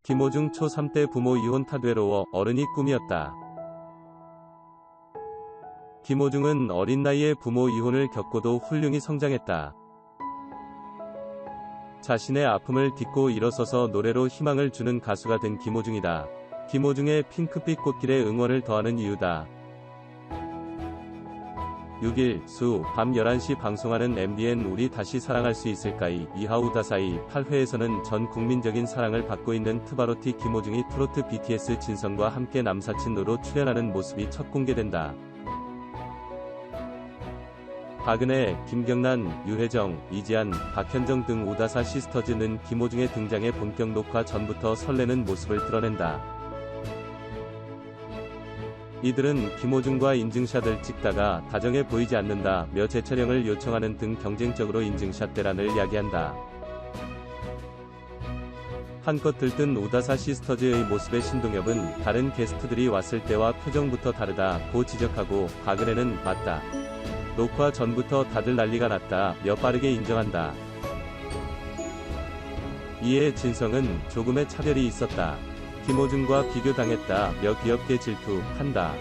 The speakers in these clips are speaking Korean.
김호중 초3 때 부모 이혼 탓 외로워 어른이 꿈이었다. 김호중은 어린 나이에 부모 이혼을 겪고도 훌륭히 성장했다. 자신의 아픔을 딛고 일어서서 노래로 희망을 주는 가수가 된 김호중이다. 김호중의 핑크빛 꽃길에 응원을 더하는 이유다. 6일 수 밤 11시 방송하는 MBN 우리 다시 사랑할 수 있을까이 이하우다사이 8회에서는 전 국민적인 사랑을 받고 있는 트바로티 김호중이 트로트 BTS 진성과 함께 남사친으로 출연하는 모습이 첫 공개된다. 박은혜, 김경란, 유혜정, 이지안, 박현정 등 우다사 시스터즈는 김호중의 등장에 본격 녹화 전부터 설레는 모습을 드러낸다. 이들은 김호중과 인증샷을 찍다가 다정해 보이지 않는다며 재촬영을 요청하는 등 경쟁적으로 인증샷 대란을 야기한다. 한껏 들뜬 우다사 시스터즈의 모습에 신동엽은 다른 게스트들이 왔을 때와 표정부터 다르다고 지적하고 박은혜는 맞다. 녹화 전부터 다들 난리가 났다며 빠르게 인정한다. 이에 진성은 조금의 차별이 있었다. 김호중과 비교당했다며 귀엽게 질투한다.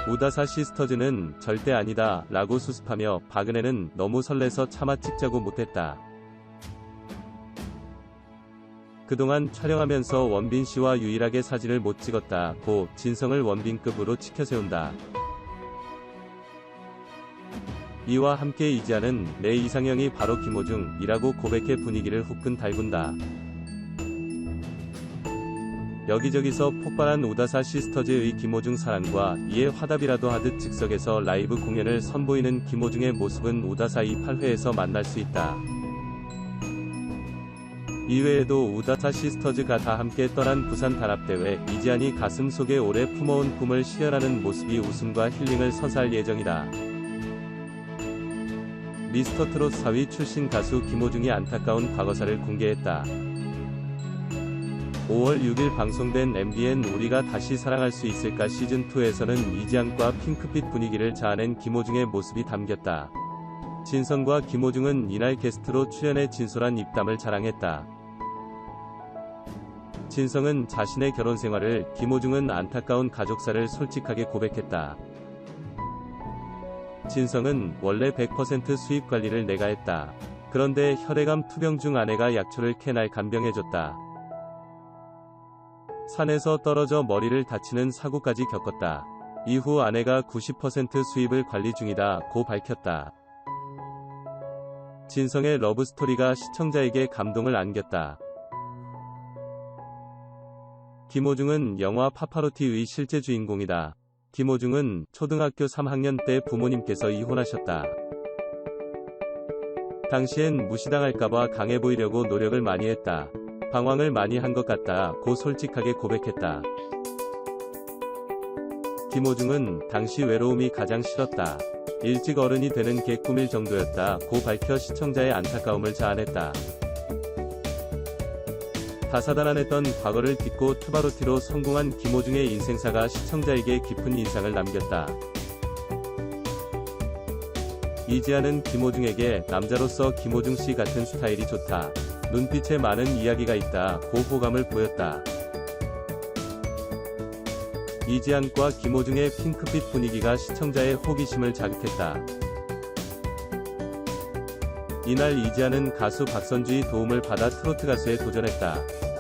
우다사 시스터즈는 절대 아니다 라고 수습하며 박은혜는 너무 설레서 차마 찍자고 못했다. 그동안 촬영하면서 원빈씨와 유일하게 사진을 못 찍었다고 진성을 원빈급으로 치켜세운다. 이와 함께 이지아는 내 이상형이 바로 김호중이라고 고백해 분위기를 후끈 달군다. 여기저기서 폭발한 우다사 시스터즈의 김호중 사랑과 이에 화답이라도 하듯 즉석에서 라이브 공연을 선보이는 김호중의 모습은 우다사 8회에서 만날 수 있다. 이외에도 우다사 시스터즈가 다 함께 떠난 부산 단합대회 이지안이 가슴 속에 오래 품어온 꿈을 실현하는 모습이 웃음과 힐링을 선사할 예정이다. 미스터트롯 4위 출신 가수 김호중이 안타까운 과거사를 공개했다. 5월 6일 방송된 MBN 우리가 다시 사랑할 수 있을까 시즌2에서는 이지안과 핑크빛 분위기를 자아낸 김호중의 모습이 담겼다. 진성과 김호중은 이날 게스트로 출연해 진솔한 입담을 자랑했다. 진성은 자신의 결혼 생활을, 김호중은 안타까운 가족사를 솔직하게 고백했다. 진성은 원래 100% 수입 관리를 내가 했다. 그런데 혈액암 투병 중 아내가 약초를 캐 날 간병해줬다. 산에서 떨어져 머리를 다치는 사고까지 겪었다. 이후 아내가 90% 수입을 관리 중이다고 밝혔다. 진성의 러브스토리가 시청자에게 감동을 안겼다. 김호중은 영화 파파로티의 실제 주인공이다. 김호중은 초등학교 3학년 때 부모님께서 이혼하셨다. 당시엔 무시당할까봐 강해 보이려고 노력을 많이 했다. 방황을 많이 한 것 같다고 솔직하게 고백했다. 김호중은 당시 외로움이 가장 싫었다. 일찍 어른이 되는 게 꿈일 정도였다고 밝혀 시청자의 안타까움을 자아냈다. 다사다난했던 과거를 딛고 트바로티로 성공한 김호중의 인생사가 시청자에게 깊은 인상을 남겼다. 이지아는 김호중에게 남자로서 김호중씨 같은 스타일이 좋다. 눈빛에 많은 이야기가 있다고 호감을 보였다. 이지안과 김호중의 핑크빛 분위기가 시청자의 호기심을 자극했다. 이날 이지안은 가수 박선주의 도움을 받아 트로트 가수에 도전했다.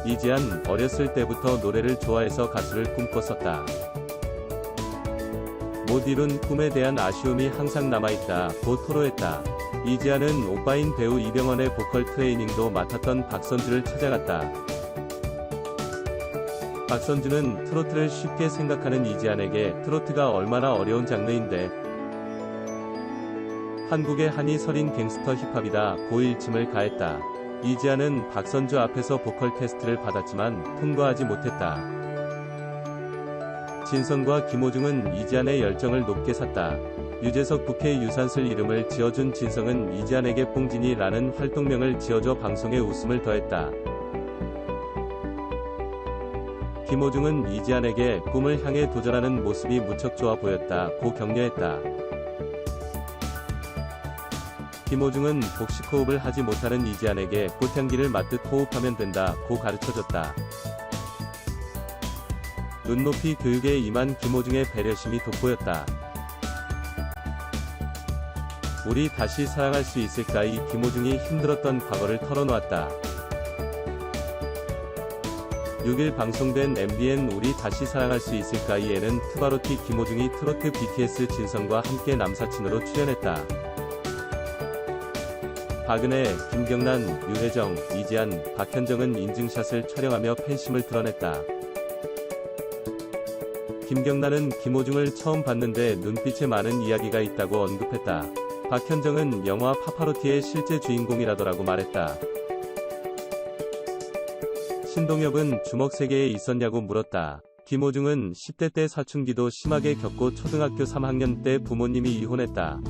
이지안 어렸을 때부터 노래를 좋아해서 가수를 꿈꿨었다. 못 이룬 꿈에 대한 아쉬움이 항상 남아있다고 토로했다. 이지아는 오빠인 배우 이병헌의 보컬 트레이닝도 맡았던 박선주를 찾아갔다. 박선주는 트로트를 쉽게 생각하는 이지안에게 트로트가 얼마나 어려운 장르인데 한국의 한이 서린 갱스터 힙합이다고 일침을 가했다. 이지안은 박선주 앞에서 보컬 테스트를 받았지만 통과하지 못했다. 진성과 김호중은 이지안의 열정을 높게 샀다. 유재석 부캐 유산슬 이름을 지어준 진성은 이지안에게 뽕진이라는 활동명을 지어줘 방송에 웃음을 더했다. 김호중은 이지안에게 꿈을 향해 도전하는 모습이 무척 좋아 보였다고 격려했다. 김호중은 복식 호흡을 하지 못하는 이지한에게 꽃향기를 맡듯 호흡하면 된다고 가르쳐줬다. 눈높이 교육에 임한 김호중의 배려심이 돋보였다. 우리 다시 사랑할 수 있을까? 이 김호중이 힘들었던 과거를 털어놓았다. 6일 방송된 MBN 우리 다시 사랑할 수 있을까? 이에는 트바로티 김호중이 트로트 BTS 진성과 함께 남사친으로 출연했다. 박은혜, 김경란, 유혜정, 이지한, 박현정은 인증샷을 촬영하며 팬심을 드러냈다. 김경란은 김호중을 처음 봤는데 눈빛에 많은 이야기가 있다고 언급했다. 박현정은 영화 파파로티의 실제 주인공이라더라고 말했다. 신동엽은 주먹 3개에 있었냐고 물었다. 김호중은 10대 때 사춘기도 심하게 겪고 초등학교 3학년 때 부모님이 이혼했다.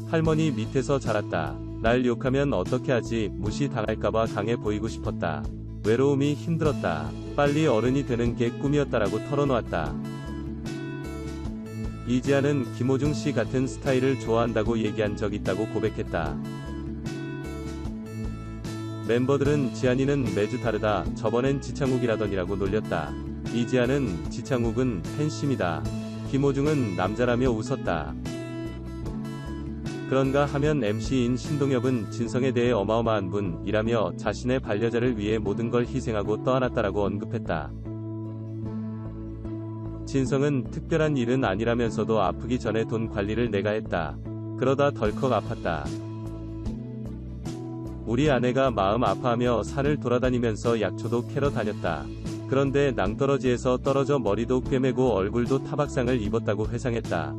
할머니 밑에서 자랐다. 날 욕하면 어떻게 하지? 무시당할까봐 강해 보이고 싶었다. 외로움이 힘들었다. 빨리 어른이 되는 게 꿈이었다라고 털어놓았다. 이지한은 김호중 씨 같은 스타일을 좋아한다고 얘기한 적 있다고 고백했다. 멤버들은 지한이는 매주 다르다. 저번엔 지창욱이라더니라고 놀렸다. 이지한은 지창욱은 팬심이다. 김호중은 남자라며 웃었다. 그런가 하면 MC인 신동엽은 진성에 대해 어마어마한 분이라며 자신의 반려자를 위해 모든 걸 희생하고 떠안았다라고 언급했다. 진성은 특별한 일은 아니라면서도 아프기 전에 돈 관리를 내가 했다. 그러다 덜컥 아팠다. 우리 아내가 마음 아파하며 산을 돌아다니면서 약초도 캐러 다녔다. 그런데 낭떠러지에서 떨어져 머리도 꿰매고 얼굴도 타박상을 입었다고 회상했다.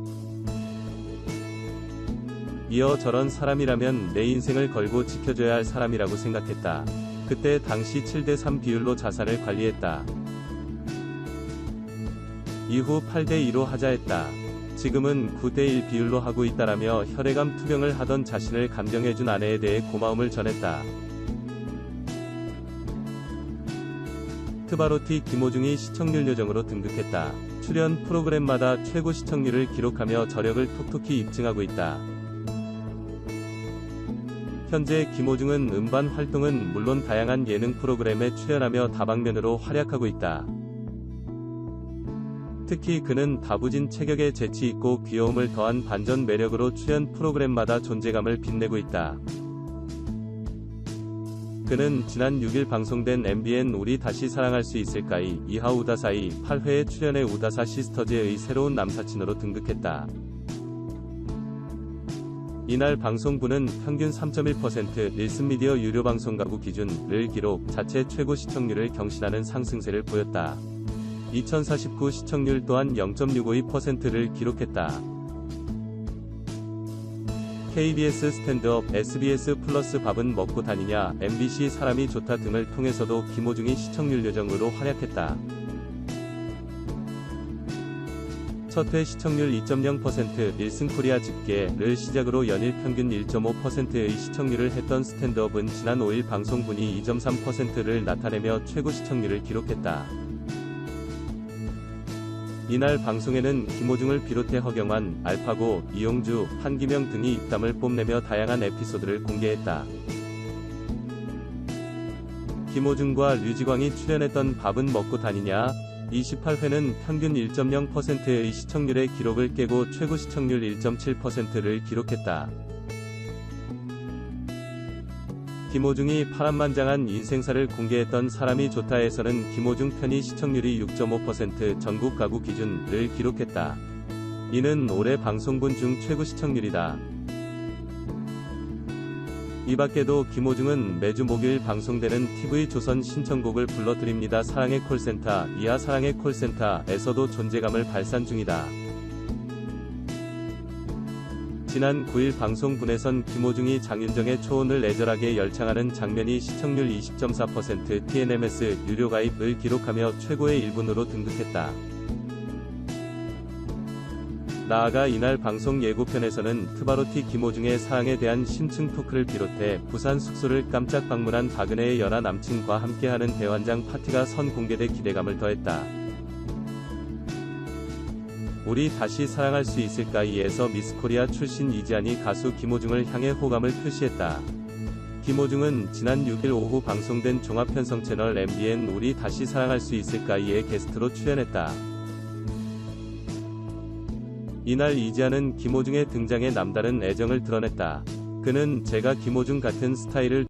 이어 저런 사람이라면 내 인생을 걸고 지켜줘야 할 사람이라고 생각했다. 그때 당시 7대3 비율로 자산을 관리했다. 이후 8대2로 하자 했다. 지금은 9대1 비율로 하고 있다라며 혈액암 투병을 하던 자신을 감경해준 아내에 대해 고마움을 전했다. 트바로티 김호중이 시청률 요정으로 등극했다. 출연 프로그램마다 최고 시청률을 기록하며 저력을 톡톡히 입증하고 있다. 현재 김호중은 음반 활동은 물론 다양한 예능 프로그램에 출연하며 다방면으로 활약하고 있다. 특히 그는 다부진 체격에 재치있고 귀여움을 더한 반전 매력으로 출연 프로그램마다 존재감을 빛내고 있다. 그는 지난 6일 방송된 MBN 우리 다시 사랑할 수 있을까이 이하 우다사이 8회에 출연해 우다사 시스터즈의 새로운 남사친으로 등극했다. 이날 방송부는 평균 3.1% 닐슨미디어 유료 방송 가구 기준을 기록 자체 최고 시청률을 경신하는 상승세를 보였다. 2049 시청률 또한 0.652%를 기록했다. KBS 스탠드업, SBS 플러스 밥은 먹고 다니냐, MBC 사람이 좋다 등을 통해서도 김호중이 시청률 요정으로 활약했다. 첫회 시청률 2.0%, 닐슨 코리아 집계를 시작으로 연일 평균 1.5%의 시청률을 했던 스탠드업은 지난 5일 방송분이 2.3%를 나타내며 최고 시청률을 기록했다. 이날 방송에는 김호중을 비롯해 허경환, 알파고, 이용주, 한기명 등이 입담을 뽐내며 다양한 에피소드를 공개했다. 김호중과 류지광이 출연했던 밥은 먹고 다니냐? 28회는 평균 1.0%의 시청률의 기록을 깨고 최고 시청률 1.7%를 기록했다. 김호중이 파란만장한 인생사를 공개했던 사람이 좋다에서는 김호중 편이 시청률이 6.5% 전국 가구 기준을 기록했다. 이는 올해 방송분 중 최고 시청률이다. 이 밖에도 김호중은 매주 목요일 방송되는 TV조선 신청곡을 불러드립니다. 사랑의 콜센터, 이하 사랑의 콜센터에서도 존재감을 발산 중이다. 지난 9일 방송분에선 김호중이 장윤정의 초혼을 애절하게 열창하는 장면이 시청률 20.4%, TNMS 유료 가입을 기록하며 최고의 1분으로 등극했다. 나아가 이날 방송 예고편에서는 트바로티 김호중의 사랑에 대한 심층 토크를 비롯해 부산 숙소를 깜짝 방문한 박은혜의 연하 남친과 함께하는 대환장 파티가 선공개돼 기대감을 더했다. 우리 다시 사랑할 수 있을까이에서 미스코리아 출신 이지안이 가수 김호중을 향해 호감을 표시했다. 김호중은 지난 6일 오후 방송된 종합편성 채널 MBN 우리 다시 사랑할 수 있을까이에 게스트로 출연했다. 이날 이지안은 김호중의 등장에 남다른 애정을 드러냈다. 그는 제가 김호중 같은 스타일을